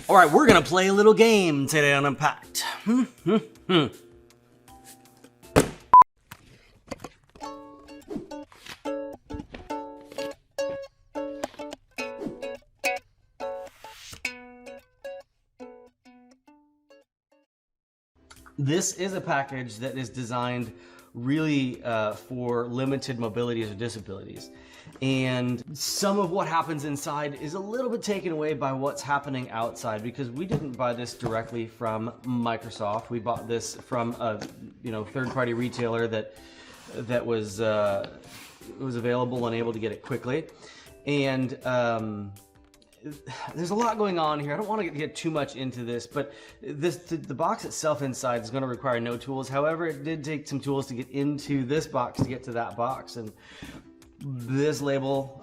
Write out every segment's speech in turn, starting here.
All right, we're gonna play a little game today on Unpacked. This is a package that is designed really for limited mobilities or disabilities. And some of what happens inside is a little bit taken away by what's happening outside, because we didn't buy this directly from Microsoft. We bought this from a third-party retailer that was available and able to get it quickly. And there's a lot going on here. I don't want to get too much into this, but the box itself inside is going to require no tools. However, it did take some tools to get into this box to get to that box, and this label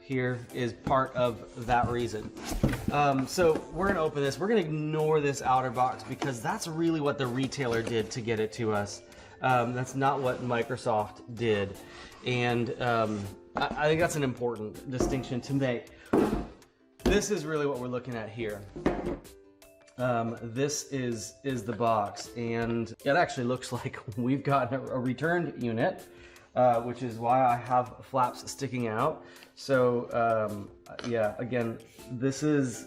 here is part of that reason. So we're going to open this. We're going to ignore this outer box because that's really what the retailer did to get it to us. That's not what Microsoft did, and I think that's an important distinction to make. This is really what we're looking at here. This is the box, and it actually looks like we've got a returned unit, which is why I have flaps sticking out. So yeah, again, this is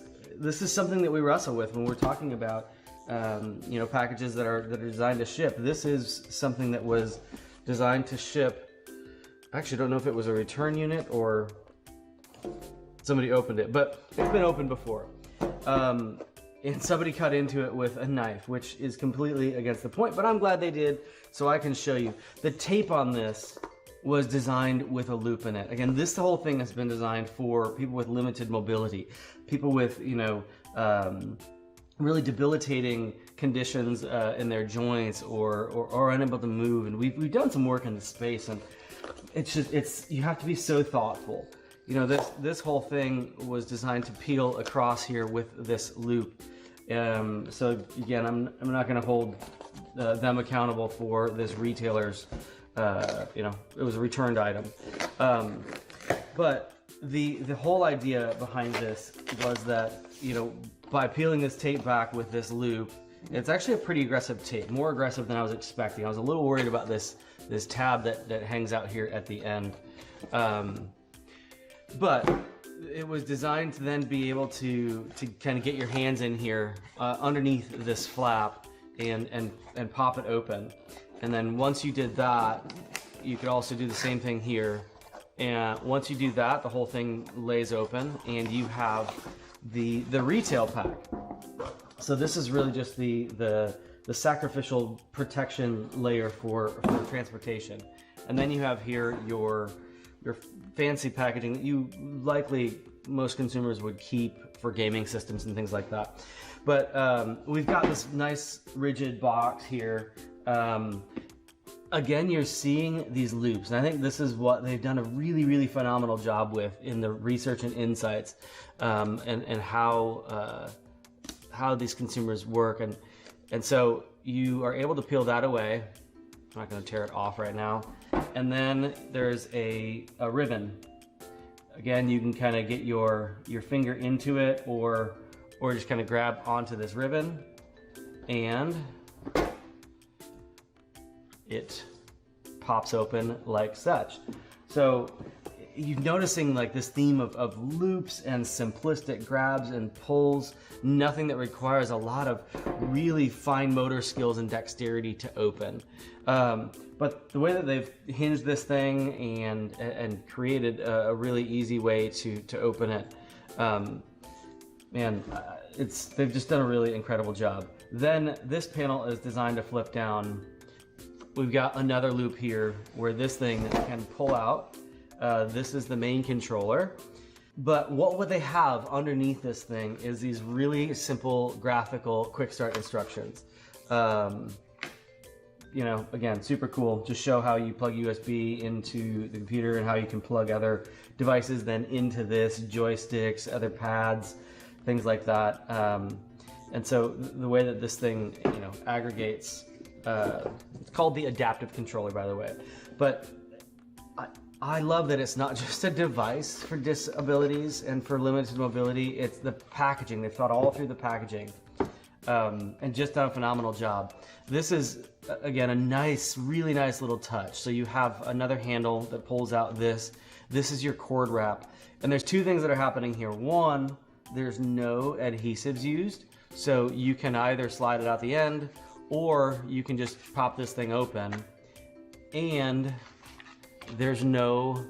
something that we wrestle with when we're talking about packages that are designed to ship. This is something that was designed to ship. I actually don't know if it was a return unit or somebody opened it, but it's been opened before. And somebody cut into it with a knife, which is completely against the point, but I'm glad they did, so I can show you. The tape on this was designed with a loop in it. Again, the whole thing has been designed for people with limited mobility, people with, really debilitating conditions in their joints or unable to move. And we've done some work in the space, and you have to be so thoughtful. This whole thing was designed to peel across here with this loop. So again, I'm not going to hold them accountable for this retailer's, it was a returned item. But the whole idea behind this was that, by peeling this tape back with this loop, it's actually a pretty aggressive tape, more aggressive than I was expecting. I was a little worried about this tab that hangs out here at the end. But it was designed to then be able to kind of get your hands in here underneath this flap and pop it open. And then once you did that, you could also do the same thing here. And once you do that, the whole thing lays open, and you have the retail pack. So this is really just the sacrificial protection layer for transportation. And then you have here your fancy packaging that most consumers would keep for gaming systems and things like that. But we've got this nice rigid box here. Again, you're seeing these loops, and I think this is what they've done a really, really phenomenal job with in the research and insights, and how these consumers work. And so you are able to peel that away. I'm not going to tear it off right now. And then there's a ribbon. Again, you can kind of get your finger into it, or just kind of grab onto this ribbon, and it pops open like such. So you're noticing like this theme of loops and simplistic grabs and pulls, nothing that requires a lot of really fine motor skills and dexterity to open. But the way that they've hinged this thing and created a really easy way to open it, they've just done a really incredible job. Then this panel is designed to flip down. We've got another loop here where this thing can pull out. This is the main controller. But what would they have underneath this thing is these really simple graphical quick start instructions. Again, super cool. Just show how you plug USB into the computer and how you can plug other devices then into this, joysticks, other pads, things like that. And so the way that this thing, aggregates, it's called the adaptive controller, by the way. But I love that it's not just a device for disabilities and for limited mobility, it's the packaging. They've thought all through the packaging and just done a phenomenal job. This is, again, a nice, really nice little touch. So you have another handle that pulls out this. This is your cord wrap. And there's two things that are happening here. One, there's no adhesives used. So you can either slide it out the end or you can just pop this thing open, and there's no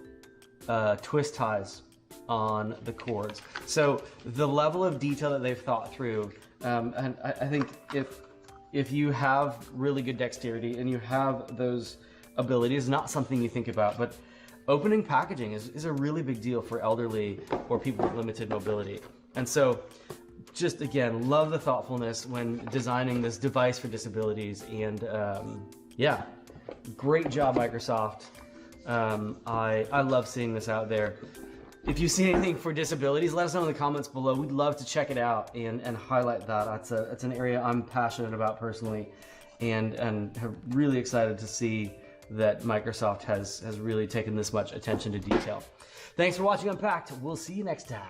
twist ties on the cords. So the level of detail that they've thought through, and I think if you have really good dexterity and you have those abilities, not something you think about, but opening packaging is a really big deal for elderly or people with limited mobility. And so just again, love the thoughtfulness when designing this device for disabilities, and yeah, great job, Microsoft. I love seeing this out there. If you see anything for disabilities, let us know in the comments below. We'd love to check it out and highlight that. It's an area I'm passionate about personally, and really excited to see that Microsoft has really taken this much attention to detail. Thanks for watching Unpacked. We'll see you next time.